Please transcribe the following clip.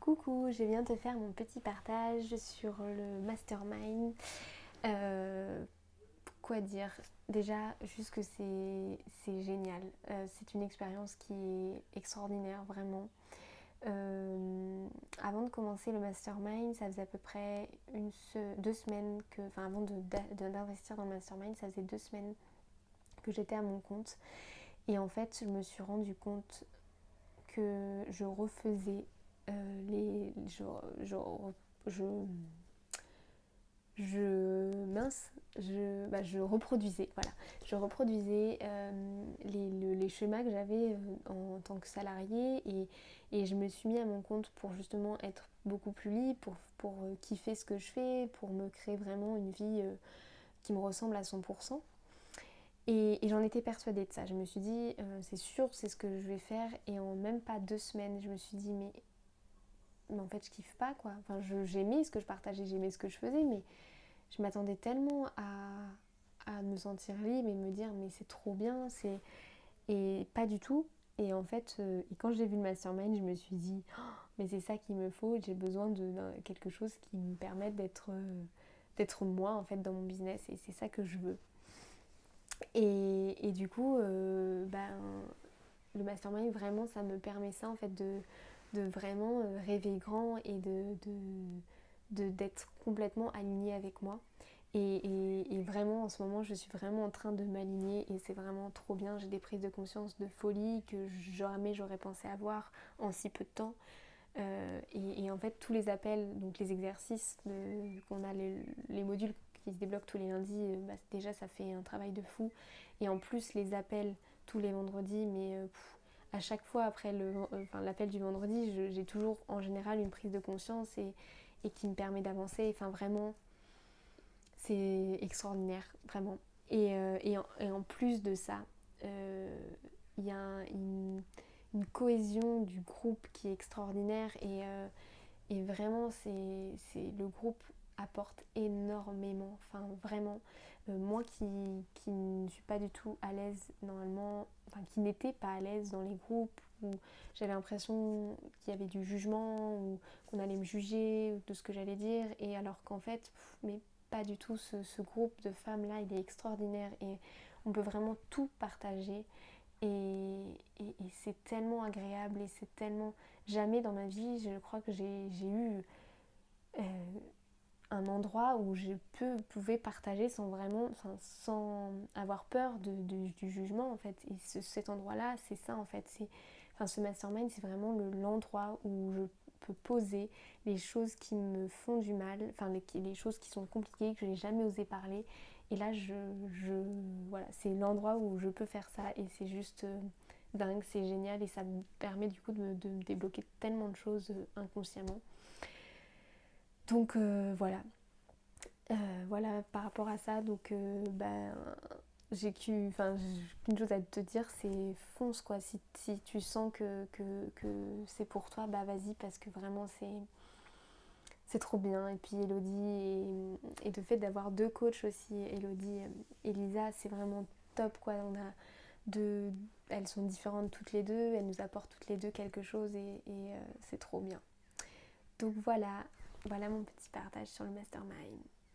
Coucou, je viens te faire mon petit partage sur le mastermind. Euh, quoi dire? Déjà, juste que c'est génial. C'est une expérience qui est extraordinaire, vraiment. Euh, Avant de commencer le mastermind, ça faisait à peu près 2 semaines que, enfin avant d'investir dans le mastermind, ça faisait 2 semaines que j'étais à mon compte. Et en fait, je me suis rendu compte que je refaisais les. Je, mince, je reproduisais, voilà, je reproduisais les schémas que j'avais en tant que salarié et je me suis mis à mon compte pour justement être beaucoup plus libre, pour kiffer ce que je fais, pour me créer vraiment une vie qui me ressemble à 100%. Et j'en étais persuadée de ça. Je me suis dit, c'est sûr, c'est ce que je vais faire. Et en même pas 2 semaines, je me suis dit, mais en fait, je kiffe pas, quoi. Enfin, j'aimais ce que je partageais, j'aimais ce que je faisais, mais je m'attendais tellement à me sentir libre et me dire, mais c'est trop bien, et pas du tout. Et en fait, et quand j'ai vu le mastermind, je me suis dit, oh, mais c'est ça qu'il me faut, j'ai besoin de quelque chose qui me permette d'être moi, en fait, dans mon business, et c'est ça que je veux. Et du coup, le mastermind, vraiment, ça me permet ça, en fait, de vraiment rêver grand et d'être complètement alignée avec moi. Et vraiment, en ce moment, je suis vraiment en train de m'aligner et c'est vraiment trop bien. J'ai des prises de conscience de folie que jamais j'aurais pensé avoir en si peu de temps. Et en fait, tous les appels, donc les exercices, qu'on a les modules qui se débloquent tous les lundis, déjà ça fait un travail de fou. Et en plus, les appels tous les vendredis, mais à chaque fois après l'appel du vendredi, j'ai toujours en général une prise de conscience et qui me permet d'avancer. Enfin, vraiment, c'est extraordinaire, vraiment. Et en plus de ça, il y a une cohésion du groupe qui est extraordinaire et vraiment le groupe apporte énormément, enfin vraiment. Moi qui ne suis pas du tout à l'aise normalement, enfin qui n'était pas à l'aise dans les groupes où j'avais l'impression qu'il y avait du jugement ou qu'on allait me juger de ce que j'allais dire, et alors qu'en fait, mais pas du tout, ce groupe de femmes là il est extraordinaire et on peut vraiment tout partager et c'est tellement agréable et c'est tellement... Jamais dans ma vie, je crois que j'ai eu euh, un endroit où pouvais partager sans vraiment, enfin, sans avoir peur du jugement en fait. Et cet endroit-là, c'est ça en fait. Ce mastermind, c'est vraiment l'endroit où je peux poser les choses qui me font du mal, enfin les choses qui sont compliquées, que je n'ai jamais osé parler. Et là, voilà, c'est l'endroit où je peux faire ça et c'est juste dingue, c'est génial et ça me permet du coup de me débloquer tellement de choses inconsciemment. Donc voilà par rapport à ça. Donc qu'une chose à te dire, c'est fonce quoi. Si tu sens que c'est pour toi, bah vas-y parce que vraiment c'est trop bien. Et puis Elodie et le fait d'avoir deux coachs aussi, Elodie et Lisa, c'est vraiment top quoi. Elles sont différentes toutes les deux, elles nous apportent toutes les deux quelque chose et c'est trop bien. Donc voilà mon petit partage sur le mastermind.